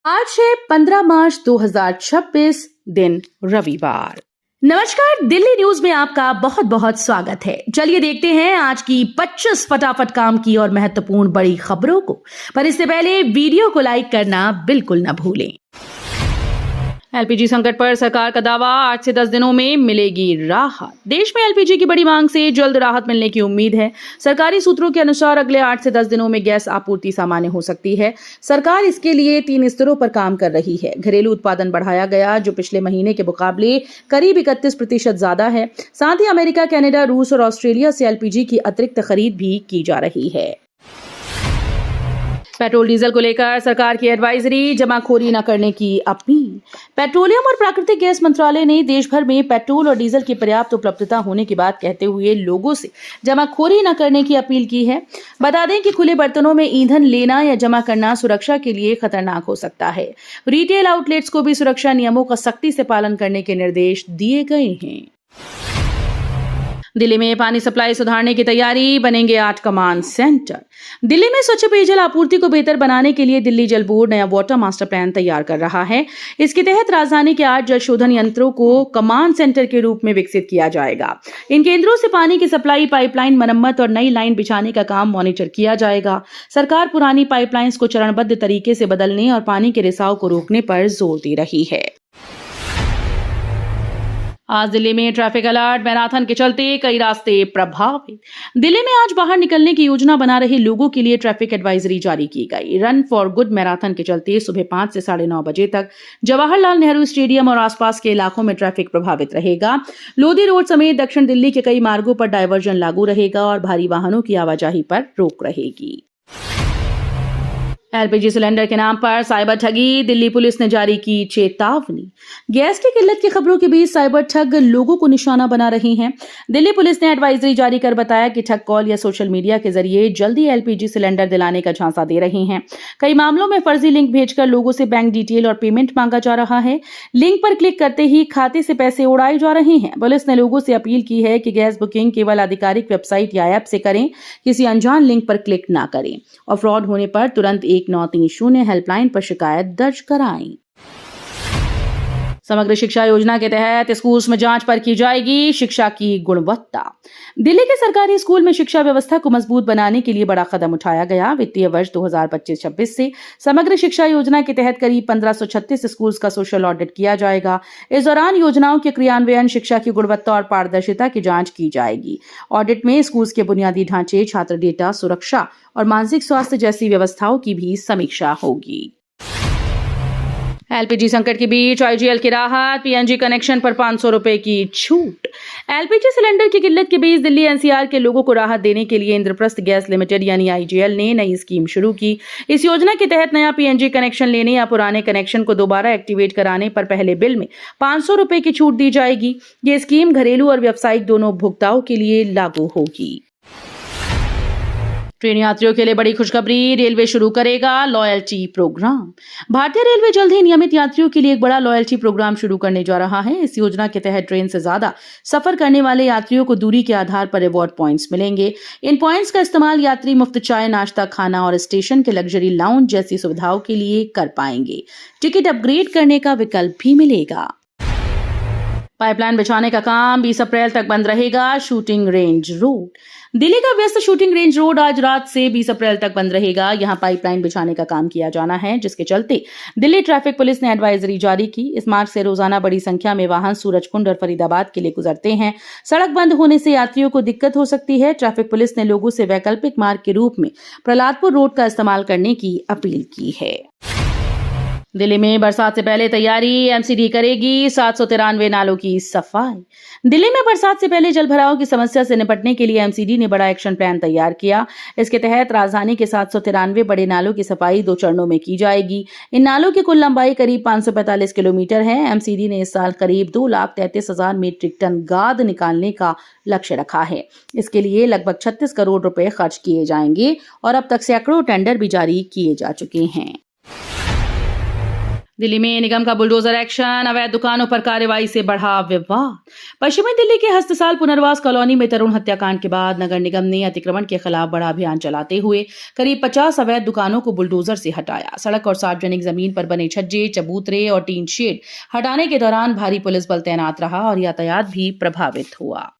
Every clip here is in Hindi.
आज है 15 मार्च 2026 दिन रविवार। नमस्कार, दिल्ली न्यूज में आपका बहुत बहुत स्वागत है। चलिए देखते हैं आज की 25 फटाफट काम की और महत्वपूर्ण बड़ी खबरों को। पर इससे पहले वीडियो को लाइक करना बिल्कुल न भूलें। एलपीजी संकट पर सरकार का दावा, 8 से 10 दिनों में मिलेगी राहत। देश में एलपीजी की बड़ी मांग से जल्द राहत मिलने की उम्मीद है। सरकारी सूत्रों के अनुसार अगले 8 से 10 दिनों में गैस आपूर्ति सामान्य हो सकती है। सरकार इसके लिए 3 स्तरों पर काम कर रही है। घरेलू उत्पादन बढ़ाया गया, जो पिछले महीने के मुकाबले करीब 31% ज्यादा है। साथ ही अमेरिका, कनाडा, रूस और ऑस्ट्रेलिया से एलपीजी की अतिरिक्त खरीद भी की जा रही है। पेट्रोल डीजल को लेकर सरकार की एडवाइजरी, जमाखोरी न करने की अपील। पेट्रोलियम और प्राकृतिक गैस मंत्रालय ने देश भर में पेट्रोल और डीजल की पर्याप्त उपलब्धता होने की बात कहते हुए लोगों से जमाखोरी न करने की अपील की है। बता दें कि खुले बर्तनों में ईंधन लेना या जमा करना सुरक्षा के लिए खतरनाक हो सकता है। रिटेल आउटलेट्स को भी सुरक्षा नियमों का सख्ती से पालन करने के निर्देश दिए गए हैं। दिल्ली में पानी सप्लाई सुधारने की तैयारी, बनेंगे 8 कमांड सेंटर। दिल्ली में स्वच्छ पेयजल आपूर्ति को बेहतर बनाने के लिए दिल्ली जल बोर्ड नया वाटर मास्टर प्लान तैयार कर रहा है। इसके तहत राजधानी के 8 जल शोधन यंत्रों को कमांड सेंटर के रूप में विकसित किया जाएगा। इन केंद्रों से पानी की सप्लाई, पाइपलाइन मरम्मत और नई लाइन बिछाने का काम मॉनिटर किया जाएगा। सरकार पुरानी पाइपलाइंस को चरणबद्ध तरीके से बदलने और पानी के रिसाव को रोकने पर जोर दे रही है। आज दिल्ली में ट्रैफिक अलर्ट, मैराथन के चलते कई रास्ते प्रभावित। दिल्ली में आज बाहर निकलने की योजना बना रहे लोगों के लिए ट्रैफिक एडवाइजरी जारी की गई। रन फॉर गुड मैराथन के चलते सुबह 5 से 9:30 बजे तक जवाहरलाल नेहरू स्टेडियम और आसपास के इलाकों में ट्रैफिक प्रभावित रहेगा। लोधी रोड समेत दक्षिण दिल्ली के कई मार्गों पर डायवर्जन लागू रहेगा और भारी वाहनों की आवाजाही पर रोक रहेगी। एलपीजी सिलेंडर के नाम पर साइबर ठगी, दिल्ली पुलिस ने जारी की चेतावनी। गैस की किल्लत की खबरों के बीच साइबर ठग लोगों को निशाना बना रहे हैं। दिल्ली पुलिस ने एडवाइजरी जारी कर बताया कि ठग कॉल या सोशल मीडिया के जरिए जल्दी एलपीजी सिलेंडर दिलाने का झांसा दे रहे हैं। कई मामलों में फर्जी लिंक भेजकर लोगों से बैंक डिटेल और पेमेंट मांगा जा रहा है। लिंक पर क्लिक करते ही खाते से पैसे उड़ाए जा रहे हैं। पुलिस ने लोगों से अपील की है कि गैस बुकिंग केवल आधिकारिक वेबसाइट या ऐप से करें, किसी अनजान लिंक पर क्लिक ना करें और फ्रॉड होने पर तुरंत 1930 हेल्पलाइन पर शिकायत दर्ज कराएं। समग्र शिक्षा योजना के तहत स्कूल्स में जांच पर की जाएगी शिक्षा की गुणवत्ता। दिल्ली के सरकारी स्कूल में शिक्षा व्यवस्था को मजबूत बनाने के लिए बड़ा कदम उठाया गया। वित्तीय वर्ष 2025-26 से समग्र शिक्षा योजना के तहत करीब 1536 स्कूल्स का सोशल ऑडिट किया जाएगा। इस दौरान योजनाओं के क्रियान्वयन, शिक्षा की गुणवत्ता और पारदर्शिता की जांच की जाएगी। ऑडिट में स्कूल्स के बुनियादी ढांचे, छात्र डेटा, सुरक्षा और मानसिक स्वास्थ्य जैसी व्यवस्थाओं की भी समीक्षा होगी। एलपीजी संकट के बीच आईजीएल की राहत, पीएनजी कनेक्शन पर 500 रुपए की छूट। एलपीजी सिलेंडर की किल्लत के बीच दिल्ली एनसीआर के लोगों को राहत देने के लिए इंद्रप्रस्थ गैस लिमिटेड यानी आईजीएल ने नई स्कीम शुरू की। इस योजना के तहत नया पीएनजी कनेक्शन लेने या पुराने कनेक्शन को दोबारा एक्टिवेट कराने पर पहले बिल में 500 रुपए की छूट दी जाएगी। ये स्कीम घरेलू और व्यावसायिक दोनों उपभोक्ताओं के लिए लागू होगी। ट्रेन यात्रियों के लिए बड़ी खुशखबरी, रेलवे शुरू करेगा लॉयल्टी प्रोग्राम। भारतीय रेलवे जल्द ही नियमित यात्रियों के लिए एक बड़ा लॉयल्टी प्रोग्राम शुरू करने जा रहा है। इस योजना के तहत ट्रेन से ज्यादा सफर करने वाले यात्रियों को दूरी के आधार पर रिवॉर्ड पॉइंट्स मिलेंगे। इन पॉइंट्स का इस्तेमाल यात्री मुफ्त चाय, नाश्ता, खाना और स्टेशन के लग्जरी लाउंज जैसी सुविधाओं के लिए कर पाएंगे। टिकट अपग्रेड करने का विकल्प भी मिलेगा। पाइपलाइन बिछाने का काम 20 अप्रैल तक बंद रहेगा। शूटिंग रेंज रोड, दिल्ली का व्यस्त शूटिंग रेंज रोड आज रात से 20 अप्रैल तक बंद रहेगा। यहां पाइपलाइन बिछाने का काम किया जाना है, जिसके चलते दिल्ली ट्रैफिक पुलिस ने एडवाइजरी जारी की। इस मार्ग से रोजाना बड़ी संख्या में वाहन सूरजकुंड और फरीदाबाद के लिए गुजरते हैं। सड़क बंद होने से यात्रियों को दिक्कत हो सकती है। ट्रैफिक पुलिस ने लोगों से वैकल्पिक मार्ग के रूप में प्रहलादपुर रोड का इस्तेमाल करने की अपील की है। दिल्ली में बरसात से पहले तैयारी, एमसीडी करेगी 793 नालों की सफाई। दिल्ली में बरसात से पहले जलभराव की समस्या से निपटने के लिए एमसीडी ने बड़ा एक्शन प्लान तैयार किया। इसके तहत राजधानी के 793 बड़े नालों की सफाई 2 चरणों में की जाएगी। इन नालों की कुल लंबाई करीब 545 किलोमीटर है। एमसीडी ने इस साल करीब 2,33,000 मीट्रिक टन गाद निकालने का लक्ष्य रखा है। इसके लिए लगभग 36 करोड़ रुपए खर्च किए जाएंगे और अब तक सैकड़ों टेंडर भी जारी किए जा चुके हैं। दिल्ली में निगम का बुलडोजर एक्शन, अवैध दुकानों पर कार्रवाई से बढ़ा विवाद। पश्चिमी दिल्ली के हस्तसाल पुनर्वास कॉलोनी में तरुण हत्याकांड के बाद नगर निगम ने अतिक्रमण के खिलाफ बड़ा अभियान चलाते हुए करीब 50 अवैध दुकानों को बुलडोजर से हटाया। सड़क और सार्वजनिक जमीन पर बने छज्जे, चबूतरे और टीन शेड हटाने के दौरान भारी पुलिस बल तैनात रहा और यातायात भी प्रभावित हुआ।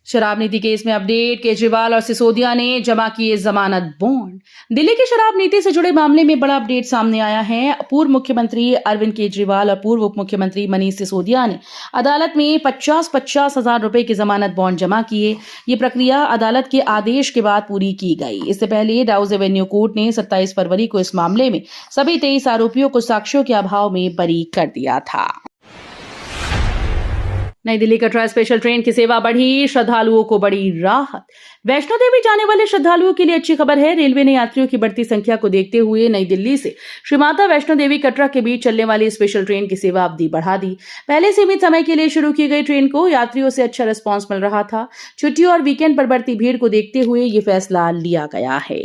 शराब नीति केस में अपडेट, केजरीवाल और सिसोदिया ने जमा किए जमानत बॉन्ड। दिल्ली की शराब नीति से जुड़े मामले में बड़ा अपडेट सामने आया है। पूर्व मुख्यमंत्री अरविंद केजरीवाल और पूर्व उप मुख्यमंत्री मनीष सिसोदिया ने अदालत में 50-50 हजार रुपए की जमानत बॉन्ड जमा किए। ये प्रक्रिया अदालत के आदेश के बाद पूरी की गई। इससे पहले राउज एवेन्यू कोर्ट ने 27 फरवरी को इस मामले में सभी 23 आरोपियों को साक्ष्यों के अभाव में बरी कर दिया था। नई दिल्ली कटरा स्पेशल ट्रेन की सेवा बढ़ी, श्रद्धालुओं को बड़ी राहत। वैष्णो देवी जाने वाले श्रद्धालुओं के लिए अच्छी खबर है। रेलवे ने यात्रियों की बढ़ती संख्या को देखते हुए नई दिल्ली से श्री माता वैष्णो देवी कटरा के बीच चलने वाली स्पेशल ट्रेन की सेवा अवधि बढ़ा दी। पहले सीमित समय के लिए शुरू की गई ट्रेन को यात्रियों से अच्छा रिस्पांस मिल रहा था। छुट्टियों और वीकेंड पर बढ़ती भीड़ को देखते हुए ये फैसला लिया गया है।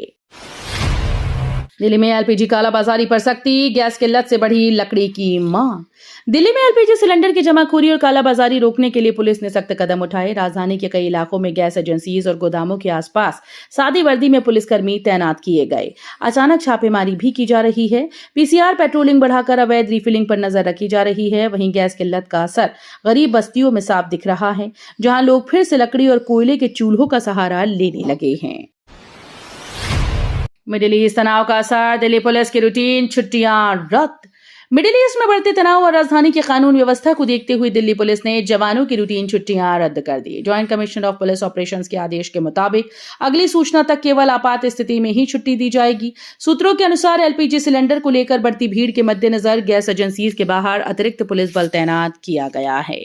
दिल्ली में एलपीजी कालाबाजारी पर सख्ती, गैस किल्लत से बढ़ी लकड़ी की मांग। दिल्ली में एलपीजी सिलेंडर की जमाखोरी और कालाबाजारी रोकने के लिए पुलिस ने सख्त कदम उठाए। राजधानी के कई इलाकों में गैस एजेंसीज और गोदामों के आसपास सादी वर्दी में पुलिसकर्मी तैनात किए गए। अचानक छापेमारी भी की जा रही है। पीसीआर पेट्रोलिंग बढ़ाकर अवैध रिफिलिंग पर नजर रखी जा रही है। वहीं गैस किल्लत का असर गरीब बस्तियों में साफ दिख रहा है, जहां लोग फिर से लकड़ी और कोयले के चूल्हों का सहारा लेने लगे हैं। मिडिल ईस्ट तनाव का असर, दिल्ली पुलिस की रूटीन छुट्टियां रद्द। मिडिल ईस्ट में बढ़ते तनाव और राजधानी की कानून व्यवस्था को देखते हुए दिल्ली पुलिस ने जवानों की रूटीन छुट्टियां रद्द कर दी। Joint commissioner of police operations के आदेश के मुताबिक अगली सूचना तक केवल आपात स्थिति में ही छुट्टी दी जाएगी। सूत्रों के अनुसार एलपीजी सिलेंडर को लेकर बढ़ती भीड़ के मद्देनजर गैस एजेंसीज के बाहर अतिरिक्त पुलिस बल तैनात किया गया है।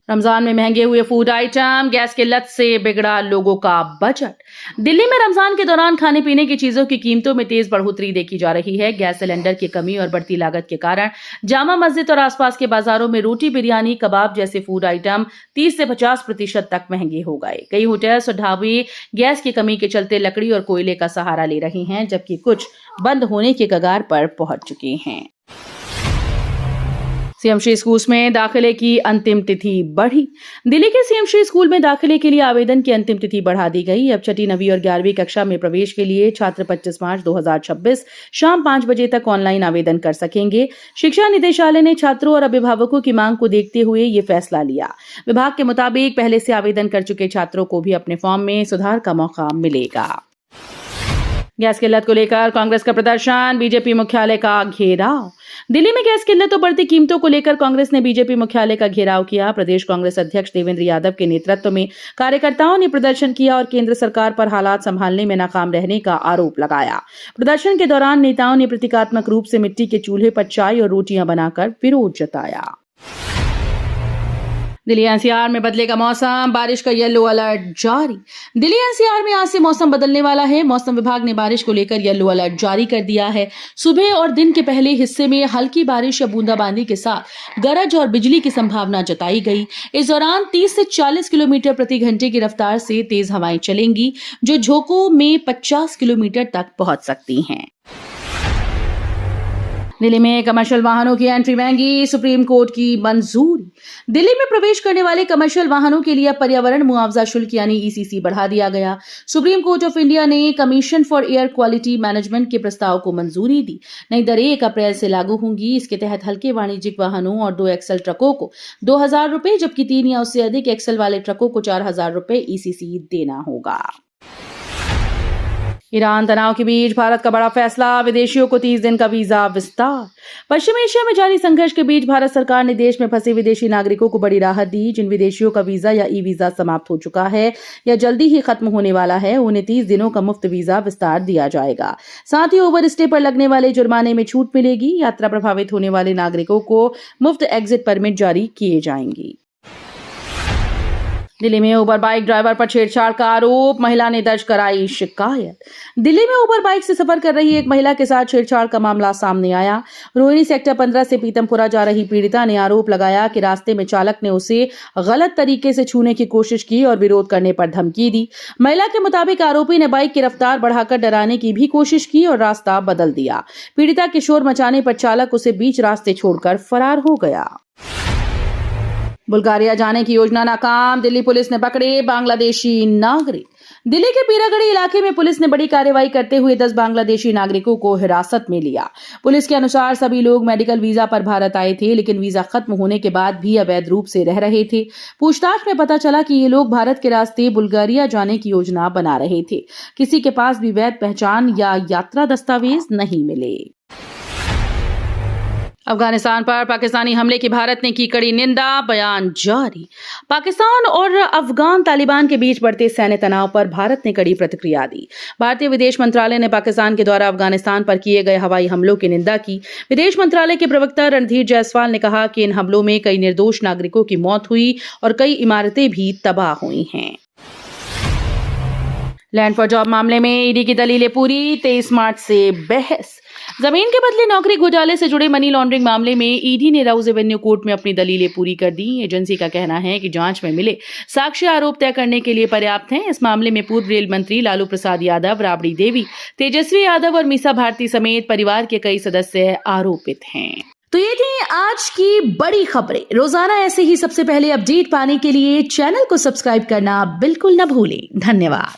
रमजान में महंगे हुए फूड आइटम, गैस किल्लत से बिगड़ा लोगों का बजट। दिल्ली में रमजान के दौरान खाने पीने की चीजों की कीमतों में तेज बढ़ोतरी देखी जा रही है। गैस सिलेंडर की कमी और बढ़ती लागत के कारण जामा मस्जिद और आसपास के बाजारों में रोटी, बिरयानी, कबाब जैसे फूड आइटम 30 से 50% तक महंगे हो गए। कई होटल्स और ढाबे गैस की कमी के चलते लकड़ी और कोयले का सहारा ले रहे हैं, जबकि कुछ बंद होने के कगार पर पहुंच चुके हैं। सीएमसी स्कूल में दाखिले की अंतिम तिथि बढ़ी। दिल्ली के सीएमसी स्कूल में दाखिले के लिए आवेदन की अंतिम तिथि बढ़ा दी गई। अब छठी, 9वीं और 11वीं कक्षा में प्रवेश के लिए छात्र 25 मार्च 2026 शाम 5 बजे तक ऑनलाइन आवेदन कर सकेंगे। शिक्षा निदेशालय ने छात्रों और अभिभावकों की मांग को देखते हुए ये फैसला लिया। विभाग के मुताबिक पहले से आवेदन कर चुके छात्रों को भी अपने फॉर्म में सुधार का मौका मिलेगा। गैस किल्लत को लेकर कांग्रेस का प्रदर्शन, बीजेपी मुख्यालय का घेराव। दिल्ली में गैस किल्लत और बढ़ती कीमतों को लेकर कांग्रेस ने बीजेपी मुख्यालय का घेराव किया। प्रदेश कांग्रेस अध्यक्ष देवेंद्र यादव के नेतृत्व में कार्यकर्ताओं ने प्रदर्शन किया और केंद्र सरकार पर हालात संभालने में नाकाम रहने का आरोप लगाया। प्रदर्शन के दौरान नेताओं ने प्रतीकात्मक रूप से मिट्टी के चूल्हे पर चाय और रोटियां बनाकर विरोध जताया। दिल्ली एनसीआर में बदलेगा मौसम, बारिश का येलो अलर्ट जारी। दिल्ली एनसीआर में आज से मौसम बदलने वाला है। मौसम विभाग ने बारिश को लेकर येलो अलर्ट जारी कर दिया है। सुबह और दिन के पहले हिस्से में हल्की बारिश या बूंदाबांदी के साथ गरज और बिजली की संभावना जताई गई। इस दौरान 30 से 40 किलोमीटर प्रति घंटे की रफ्तार से तेज हवाएं चलेंगी, जो झोंकों में 50 किलोमीटर तक पहुंच सकती हैं। दिल्ली में कमर्शियल वाहनों की एंट्री महंगी, सुप्रीम कोर्ट की मंजूरी। दिल्ली में प्रवेश करने वाले कमर्शियल वाहनों के लिए पर्यावरण मुआवजा शुल्क यानी ईसीसी बढ़ा दिया गया। सुप्रीम कोर्ट ऑफ इंडिया ने commission for air quality management के प्रस्ताव को मंजूरी दी। नई दरें 1 अप्रैल से लागू होंगी। इसके तहत हल्के वाणिज्यिक वाहनों और 2 एक्सल ट्रकों को 2,000 रुपए, जबकि 3 या उससे अधिक एक्सल वाले ट्रकों को 4,000 रुपए ईसीसी देना होगा। ईरान तनाव के बीच भारत का बड़ा फैसला, विदेशियों को 30 दिन का वीजा विस्तार। पश्चिम एशिया में जारी संघर्ष के बीच भारत सरकार ने देश में फंसे विदेशी नागरिकों को बड़ी राहत दी। जिन विदेशियों का वीजा या ई वीजा समाप्त हो चुका है या जल्दी ही खत्म होने वाला है, उन्हें 30 दिनों का मुफ्त वीजा विस्तार दिया जाएगा। साथ ही ओवर स्टे पर लगने वाले जुर्माने में छूट मिलेगी। यात्रा प्रभावित होने वाले नागरिकों को मुफ्त एग्जिट परमिट जारी किए जाएंगी। दिल्ली में उबर बाइक ड्राइवर पर छेड़छाड़ का आरोप, महिला ने दर्ज कराई शिकायत। दिल्ली में उबर बाइक से सफर कर रही एक महिला के साथ छेड़छाड़ का मामला सामने आया। रोहिणी सेक्टर 15 से पीतमपुरा जा रही पीड़िता ने आरोप लगाया कि रास्ते में चालक ने उसे गलत तरीके से छूने की कोशिश की और विरोध करने पर धमकी दी। महिला के मुताबिक आरोपी ने बाइक की रफ्तार बढ़ाकर डराने की भी कोशिश की और रास्ता बदल दिया। पीड़िता के शोर मचाने पर चालक उसे बीच रास्ते छोड़कर फरार हो गया। बुल्गारिया जाने की योजना नाकाम, दिल्ली पुलिस ने पकड़े बांग्लादेशी नागरिक। दिल्ली के पीरागढ़ी इलाके में पुलिस ने बड़ी कार्रवाई करते हुए 10 बांग्लादेशी नागरिकों को हिरासत में लिया। पुलिस के अनुसार सभी लोग मेडिकल वीजा पर भारत आए थे, लेकिन वीजा खत्म होने के बाद भी अवैध रूप से रह रहे थे। पूछताछ में पता चला कि ये लोग भारत के रास्ते बुल्गारिया जाने की योजना बना रहे थे। किसी के पास भी वैध पहचान या यात्रा दस्तावेज नहीं मिले। अफगानिस्तान पर पाकिस्तानी हमले की भारत ने की कड़ी निंदा, बयान जारी। पाकिस्तान और अफगान तालिबान के बीच बढ़ते सैन्य तनाव पर भारत ने कड़ी प्रतिक्रिया दी। भारतीय विदेश मंत्रालय ने पाकिस्तान के द्वारा अफगानिस्तान पर किए गए हवाई हमलों की निंदा की। विदेश मंत्रालय के प्रवक्ता रणधीर जायसवाल ने कहा कि इन हमलों में कई निर्दोष नागरिकों की मौत हुई और कई इमारतें भी तबाह हुई हैं। लैंड फॉर जॉब मामले में ईडी की दलीलें पूरी, 23 मार्च से बहस। जमीन के बदले नौकरी घोटाले से जुड़े मनी लॉन्ड्रिंग मामले में ईडी ने राउज एवेन्यू कोर्ट में अपनी दलीलें पूरी कर दी। एजेंसी का कहना है कि जांच में मिले साक्ष्य आरोप तय करने के लिए पर्याप्त हैं। इस मामले में पूर्व रेल मंत्री लालू प्रसाद यादव, राबड़ी देवी, तेजस्वी यादव और मीसा भारती समेत परिवार के कई सदस्य आरोपित हैं। तो ये थी आज की बड़ी खबरें। रोजाना ऐसे ही सबसे पहले अपडेट पाने के लिए चैनल को सब्सक्राइब करना बिल्कुल न भूलें। धन्यवाद।